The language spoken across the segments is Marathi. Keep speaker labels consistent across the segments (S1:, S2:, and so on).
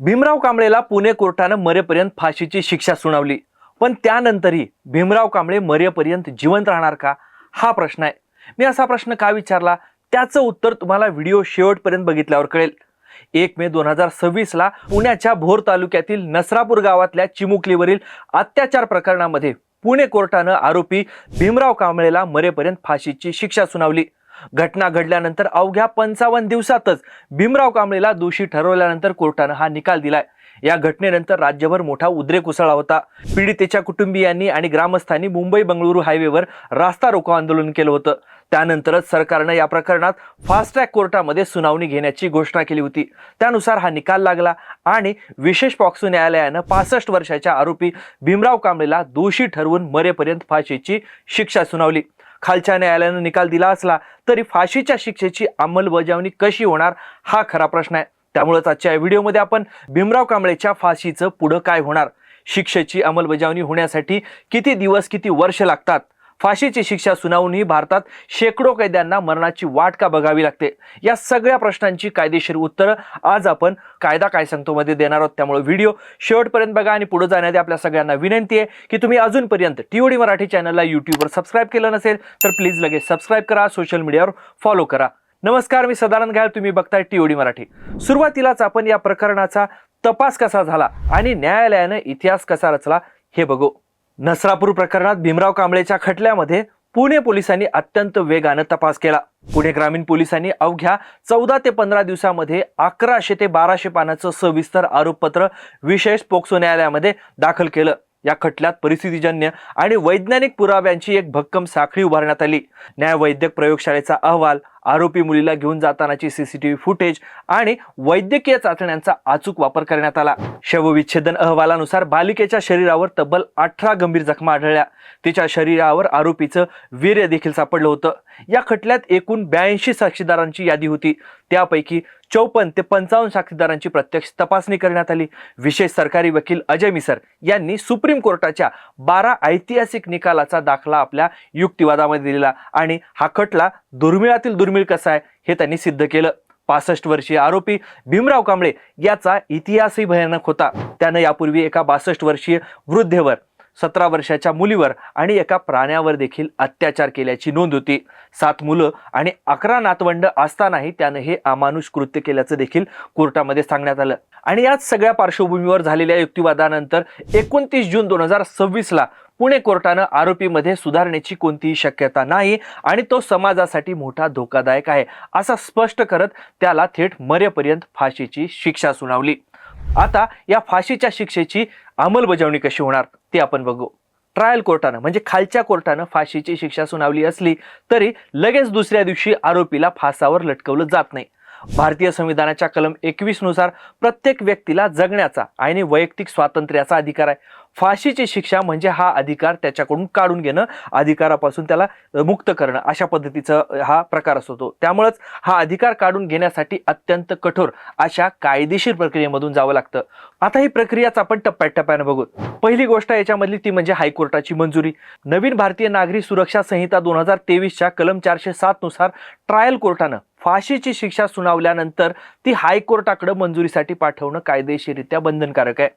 S1: भीमराव कांबळेला पुणे कोर्टानं मरेपर्यंत फाशीची शिक्षा सुनावली, पण त्यानंतरही भीमराव कांबळे मरेपर्यंत जिवंत राहणार का, हा प्रश्न आहे. मी असा प्रश्न का विचारला त्याचं उत्तर तुम्हाला व्हिडिओ शेवटपर्यंत बघितल्यावर कळेल. 1 मे 2026 ला पुण्याच्या भोर तालुक्यातील नसरापूर गावातल्या चिमुकलीवरील अत्याचार प्रकरणामध्ये पुणे कोर्टानं आरोपी भीमराव कांबळेला मरेपर्यंत फाशीची शिक्षा सुनावली. घटना घडल्यानंतर अवघ्या 55 दिवसातच भीमराव कांबळेला दोषी ठरवल्यानंतर कोर्टानं हा निकाल दिलाय. या घटनेनंतर राज्यभर मोठा उद्रेक उसळला होता. पीडितेच्या कुटुंबियांनी आणि ग्रामस्थांनी मुंबई बंगळुरू हायवेवर रास्ता रोको आंदोलन केलं होतं. त्यानंतरच सरकारनं या प्रकरणात फास्ट ट्रॅक कोर्टामध्ये सुनावणी घेण्याची घोषणा केली होती. त्यानुसार हा निकाल लागला आणि विशेष पॉक्सो न्यायालयानं 65 वर्षाच्या आरोपी भीमराव कांबळेला दोषी ठरवून मरेपर्यंत फाशीची शिक्षा सुनावली. खालच्या न्यायालयानं निकाल दिला असला तरी फाशीच्या शिक्षेची अंमलबजावणी कशी होणार हा खरा प्रश्न आहे. त्यामुळेच आजच्या व्हिडिओमध्ये आपण भीमराव कांबळेच्या फाशीचं पुढं काय होणार, शिक्षेची अंमलबजावणी होण्यासाठी किती दिवस किती वर्ष लागतात, फाशीची शिक्षा सुनावूनही भारतात शेकडो कैद्यांना मरणाची वाट का बघावी लागते, या सगळ्या प्रश्नांची कायदेशीर उत्तरं आज आपण कायदा काय सांगतो मध्ये देणार आहोत. त्यामुळे व्हिडिओ शेवटपर्यंत बघा आणि पुढे जाण्याआधी आपल्या सगळ्यांना विनंती आहे की तुम्ही अजूनपर्यंत टीओडी मराठी चॅनलला यूट्यूबवर सबस्क्राईब केलं नसेल तर प्लीज लगेच सबस्क्राईब करा, सोशल मीडियावर फॉलो करा. नमस्कार, मी सदानंद घायल, तुम्ही बघताय टीओडी मराठी. सुरुवातीलाच आपण या प्रकरणाचा तपास कसा झाला आणि न्यायालयानं इतिहास कसा रचला हे बघू. नसरापूर प्रकरणात भीमराव कांबळेच्या खटल्यामध्ये पुणे पोलिसांनी अत्यंत वेगानं तपास केला. पुणे ग्रामीण पोलिसांनी अवघ्या 14 ते 15 दिवसामध्ये 1100 ते 1200 पानाचं सविस्तर आरोपपत्र विशेष पोक्सो न्यायालयामध्ये दाखल केलं. या खटल्यात परिस्थितीजन्य आणि वैज्ञानिक पुराव्यांची एक भक्कम साखळी उभारण्यात आली. न्यायवैद्यक प्रयोगशाळेचा अहवाल, आरोपी मुलीला घेऊन जातानाची सीसीटीव्ही फुटेज आणि वैद्यकीय चाचण्यांचा अचूक वापर करण्यात आला. शवविच्छेदन अहवालानुसार बालिकेच्या शरीरावर तब्बल 18 गंभीर जखमा आढळल्या. तिच्या शरीरावर आरोपीचं वीर्य देखील सापडलं होतं. या खटल्यात एकूण 82 साक्षीदारांची यादी होती. त्यापैकी 54 ते 55 साक्षीदारांची प्रत्यक्ष तपासणी करण्यात आली. विशेष सरकारी वकील अजय मिसर यांनी सुप्रीम कोर्टाच्या 12 ऐतिहासिक निकालाचा दाखला आपल्या युक्तिवादामध्ये दिला आणि हा खटला दुर्मिळातील दुर्मिळ कसा आहे हे त्यांनी सिद्ध केलं. 65 वर्षीय आरोपी भीमराव कांबळे याचा इतिहासही भयानक होता. त्यानं यापूर्वी एका 62 वर्षीय वृद्धेवर, 17 वर्षाच्या मुलीवर आणि एका प्राण्यावर देखील अत्याचार केल्याची नोंद होती. 7 मुलं आणि 11 नातवंड असतानाही त्यानं हे अमानुष कृत्य केल्याचं देखील कोर्टामध्ये सांगण्यात आलं. आणि याच सगळ्या पार्श्वभूमीवर झालेल्या युक्तिवादानंतर 29 जून 2026 ला पुणे कोर्टानं आरोपीमध्ये सुधारण्याची कोणतीही शक्यता नाही आणि तो समाजासाठी मोठा धोकादायक आहे असं स्पष्ट करत त्याला थेट मरेपर्यंत फाशीची शिक्षा सुनावली. आता या फाशीच्या शिक्षेची अंमलबजावणी कशी होणार ते आपण बघू. ट्रायल कोर्टानं म्हणजे खालच्या कोर्टानं फाशीची शिक्षा सुनावली असली तरी लगेच दुसऱ्या दिवशी आरोपीला फासावर लटकवलं जात नाही. भारतीय संविधानाच्या कलम 21 नुसार प्रत्येक व्यक्तीला जगण्याचा आणि वैयक्तिक स्वातंत्र्याचा अधिकार आहे. फाशीची शिक्षा म्हणजे हा अधिकार त्याच्याकडून काढून घेणं, अधिकारापासून त्याला मुक्त करणं, अशा पद्धतीचा हा प्रकार असतो. त्यामुळेच हा अधिकार काढून घेण्यासाठी अत्यंत कठोर अशा कायदेशीर प्रक्रियेमधून जावं लागतं. आता ही प्रक्रियाच आपण टप्प्याटप्प्याने बघू. पहिली गोष्ट याच्यामधली ती म्हणजे हायकोर्टाची मंजुरी. नवीन भारतीय नागरी सुरक्षा संहिता 2023च्या कलम 407 नुसार ट्रायल कोर्टानं फाशीची शिक्षा सुनावल्यानंतर ती हायकोर्टाकडे मंजुरीसाठी पाठवणं कायदेशीररित्या बंधनकारक आहे.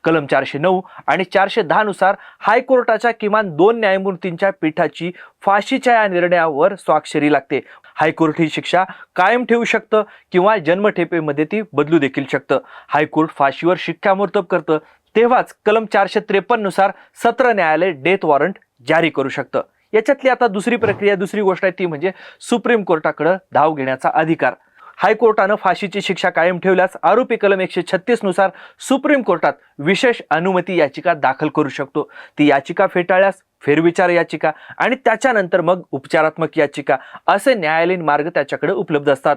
S1: कलम 409 आणि 410 नुसार हायकोर्टाच्या किमान 2 न्यायमूर्तींच्या पीठाची फाशीच्या या निर्णयावर स्वाक्षरी लागते. हायकोर्ट ही शिक्षा कायम ठेवू शकतं किंवा जन्मठेपेमध्ये ती बदलू देखील शकतं. हायकोर्ट फाशीवर शिक्कामोर्तब करतं तेव्हाच कलम 453 नुसार सत्र न्यायालय डेथ वॉरंट जारी करू शकतं. याच्यातली आता दुसरी गोष्ट आहे ती म्हणजे सुप्रीम कोर्टाकडे धाव घेण्याचा अधिकार. हायकोर्टानं फाशीची शिक्षा कायम ठेवल्यास आरोपी कलम 136 नुसार सुप्रीम कोर्टात विशेष अनुमती याचिका दाखल करू शकतो. ती याचिका फेटाळल्यास फेरविचार याचिका आणि त्याच्यानंतर मग उपचारात्मक याचिका असे न्यायालयीन मार्ग त्याच्याकडे उपलब्ध असतात.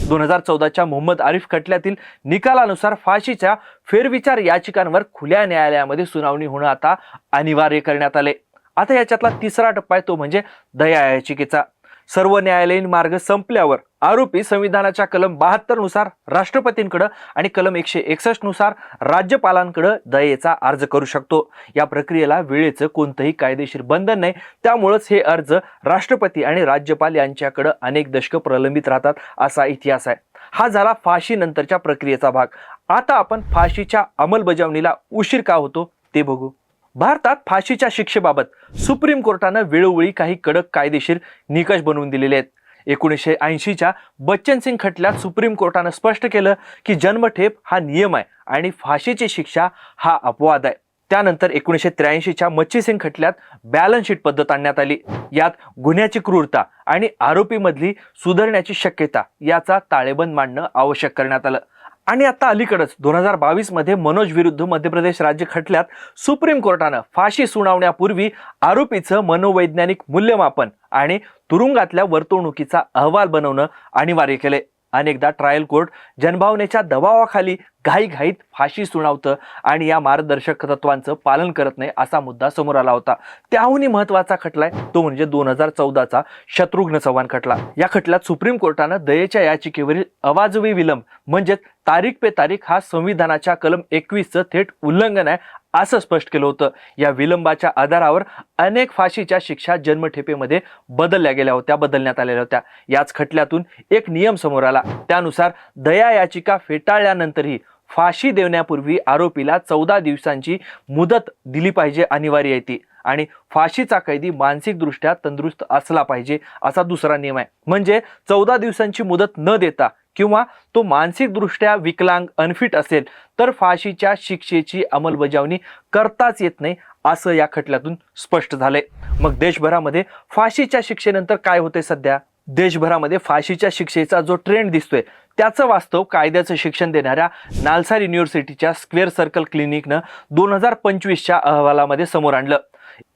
S1: 2014च्या मोहम्मद आरिफ खटल्यातील निकालानुसार फाशीच्या फेरविचार याचिकांवर खुल्या न्यायालयामध्ये सुनावणी होणं आता अनिवार्य करण्यात आले. आता याच्यातला तिसरा टप्पा आहे तो म्हणजे दया याचिकेचा. सर्व न्यायालयीन मार्ग संपल्यावर आरोपी संविधानाच्या कलम 72 नुसार राष्ट्रपतींकडे आणि कलम 161 नुसार राज्यपालांकडे दयेचा अर्ज करू शकतो. या प्रक्रियेला वेळेचं कोणतंही कायदेशीर बंधन नाही. त्यामुळेच हे अर्ज राष्ट्रपती आणि राज्यपाल यांच्याकडे अनेक दशकं प्रलंबित राहतात असा इतिहास आहे. हा झाला फाशी नंतरच्या प्रक्रियेचा भाग. आता आपण फाशीच्या अंमलबजावणीला उशीर का होतो ते बघू. भारतात फाशीच्या शिक्षेबाबत सुप्रीम कोर्टानं वेळोवेळी काही कडक कायदेशीर निकष बनवून दिलेले आहेत. 1980च्या बच्चन सिंग खटल्यात सुप्रीम कोर्टानं स्पष्ट केलं की जन्मठेप हा नियम आहे आणि फाशीची शिक्षा हा अपवाद आहे. त्यानंतर 1983च्या मच्छी सिंग खटल्यात बॅलन्स शीट पद्धत आणण्यात आली. यात गुन्ह्याची क्रूरता आणि आरोपीमधली सुधारण्याची शक्यता याचा ताळेबंद मांडणं आवश्यक करण्यात आलं. आणि आता अलीकडेच 2022 मध्ये मनोज विरुद्ध मध्य प्रदेश राज्य खटल्यात सुप्रीम कोर्टानं फाशी सुनावण्यापूर्वी आरोपीचं मनोवैज्ञानिक मूल्यमापन आणि तुरुंगातल्या वर्तवणुकीचा अहवाल बनवणं अनिवार्य केले. अनेकदा ट्रायल कोर्ट जनभावनेच्या दबावाखाली घाईघाईत फाशी सुनावतं आणि या मार्गदर्शक तत्वांचं पालन करत नाही असा मुद्दा समोर आला होता. त्याहूनही महत्वाचा खटलाय तो म्हणजे 2014चा शत्रुघ्न चव्हाण खटला. या खटल्यात सुप्रीम कोर्टानं दयेच्या याचिकेवरील अवाजवी विलंब म्हणजेच तारीख पे तारीख हा संविधानाच्या कलम 21चं थेट उल्लंघन आहे असं स्पष्ट केलं होतं. या विलंबाच्या आधारावर अनेक फाशीच्या शिक्षा जन्मठेपेमध्ये बदलण्यात आलेल्या होत्या. याच खटल्यातून एक नियम समोर आला. त्यानुसार दया याचिका फेटाळल्यानंतरही फाशी देण्यापूर्वी आरोपीला 14 दिवसांची मुदत दिली पाहिजे अनिवार्य आहे ती. आणि फाशीचा कैदी मानसिकदृष्ट्या तंदुरुस्त असला पाहिजे असा दुसरा नियम आहे. म्हणजे 14 दिवसांची मुदत न देता किंवा तो मानसिकदृष्ट्या विकलांग अनफिट असेल तर फाशीच्या शिक्षेची अंमलबजावणी करताच येत नाही असं या खटल्यातून स्पष्ट झालंय. मग देशभरामध्ये फाशीच्या शिक्षेनंतर काय होते? सध्या देशभरामध्ये फाशीच्या शिक्षेचा जो ट्रेंड दिसतोय त्याचं वास्तव कायद्याचं शिक्षण देणाऱ्या नालसार युनिव्हर्सिटीच्या स्क्वेअर सर्कल क्लिनिकनं 2025च्या अहवालामध्ये समोर आणलं.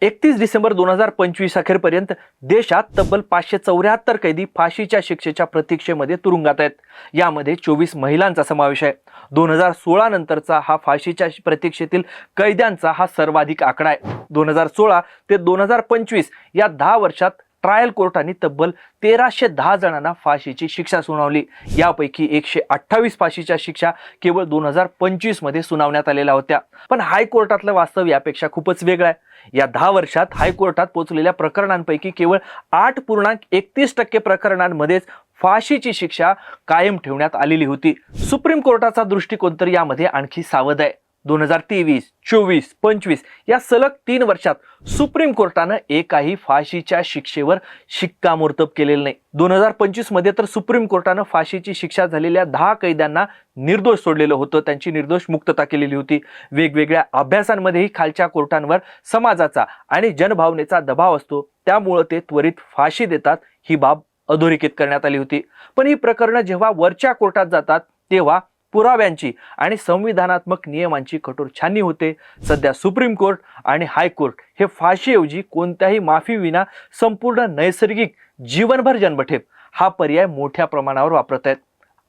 S1: 31 डिसेंबर 2025 अखेरपर्यंत देशात तब्बल 574 कैदी फाशीच्या शिक्षेच्या प्रतीक्षेमध्ये तुरुंगात आहेत. यामध्ये 24 महिलांचा समावेश आहे. 2016 नंतरचा हा फाशीच्या प्रतीक्षेतील कैद्यांचा हा सर्वाधिक आकडा आहे. 2016 ते 2025 या 10 वर्षात ट्रायल कोर्टाने तब्बल 1310 जणांना फाशीची शिक्षा सुनावली. यापैकी 128 फाशीच्या शिक्षा केवळ 2025 मध्ये सुनावण्यात आलेल्या होत्या. पण हायकोर्टातलं वास्तव यापेक्षा खूपच वेगळं आहे. या 10 वर्षात हायकोर्टात पोहोचलेल्या प्रकरणांपैकी केवळ 8.31% प्रकरणांमध्येच फाशीची शिक्षा कायम ठेवण्यात आलेली होती. सुप्रीम कोर्टाचा दृष्टिकोन तर यामध्ये आणखी सावध आहे. 2023, 24, 25 या सलग 3 वर्षात सुप्रीम कोर्टानं एकाही फाशीच्या शिक्षेवर शिक्कामोर्तब केलेलं नाही. 2025 मध्ये तर सुप्रीम कोर्टानं फाशीची शिक्षा झालेल्या 10 कैद्यांना निर्दोष सोडलेलं होतं. त्यांची निर्दोष मुक्तता केलेली होती. वेगवेगळ्या अभ्यासांमध्येही खालच्या कोर्टांवर समाजाचा आणि जनभावनेचा दबाव असतो. त्यामुळे ते त्वरित फाशी देतात ही बाब अधोरेखित करण्यात आली होती. पण ही प्रकरणं जेव्हा वरच्या कोर्टात जातात तेव्हा पुराव्यांची आणि संविधानात्मक नियमांची कठोर छाननी होते. सध्या सुप्रीम कोर्ट आणि हायकोर्ट हे फाशीऐवजी कोणत्याही माफी विना संपूर्ण नैसर्गिक जीवनभर जन्मठेप हा पर्याय मोठ्या प्रमाणावर वापरत आहेत.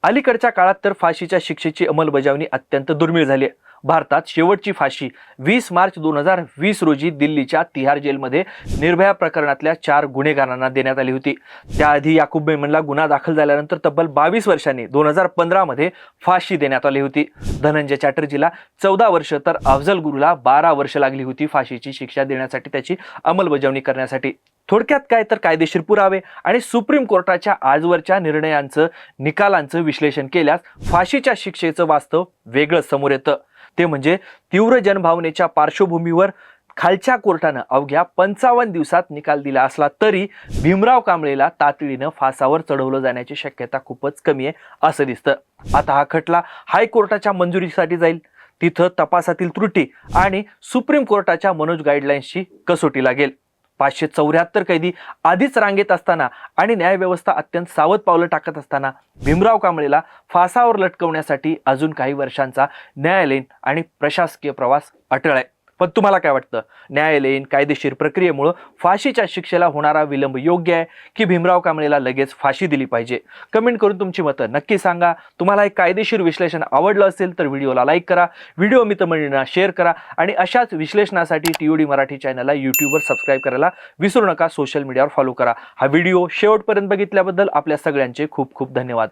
S1: अलीकडच्या काळात तर फाशीच्या शिक्षेची अंमलबजावणी अत्यंत दुर्मिळ झाली आहे. भारतात शेवटची फाशी 20 मार्च 2020 रोजी दिल्लीच्या तिहार जेलमध्ये निर्भया प्रकरणातल्या 4 गुन्हेगारांना देण्यात आली होती. त्याआधी याकूब मेमनला गुन्हा दाखल झाल्यानंतर तब्बल 22 वर्षांनी 2015 मध्ये फाशी देण्यात आली होती. धनंजय चॅटर्जीला 14 वर्ष तर अफजल गुरुला 12 वर्ष लागली होती फाशीची शिक्षा देण्यासाठी, त्याची अंमलबजावणी करण्यासाठी. थोडक्यात काय तर कायदेशीर पुरावे आणि सुप्रीम कोर्टाच्या आजवरच्या निर्णयांचं निकालांचं विश्लेषण केल्यास फाशीच्या शिक्षेचं वास्तव वेगळंच समोर येतं. ते म्हणजे तीव्र जनभावनेच्या पार्श्वभूमीवर खालच्या कोर्टानं अवघ्या 55 दिवसात निकाल दिला असला तरी भीमराव कांबळेला तातडीनं फासावर चढवलं जाण्याची शक्यता खूपच कमी आहे असं दिसतं. आता हा खटला हायकोर्टाच्या मंजुरीसाठी जाईल. तिथं तपासातील त्रुटी आणि सुप्रीम कोर्टाच्या मनोज गाईडलाईन्सची कसोटी लागेल. 574 कैदी आधीच रांगेत असताना आणि न्यायव्यवस्था अत्यंत सावध पावलं टाकत असताना भीमराव कांबळेला फासावर लटकवण्यासाठी अजून काही वर्षांचा न्यायालयीन आणि प्रशासकीय प्रवास अटळ आहे. पण तुम्हाला काय वाटतं? न्यायालयीन कायदेशीर प्रक्रियेमुळे फाशीच्या शिक्षेला होणारा विलंब योग्य आहे की भीमराव कांबळेला लगेच फाशी दिली पाहिजे? कमेंट करून तुमची मतं नक्की सांगा. तुम्हाला एक कायदेशीर विश्लेषण आवडलं असेल तर व्हिडिओला लाईक करा, व्हिडिओ मित्रमंडळींना शेअर करा आणि अशाच विश्लेषणासाठी TOD मराठी चॅनलला यूट्यूबवर सबस्क्राईब करायला विसरू नका. सोशल मीडियावर फॉलो करा. हा व्हिडिओ शेवटपर्यंत बघितल्याबद्दल आपल्या सगळ्यांचे खूप खूप धन्यवाद.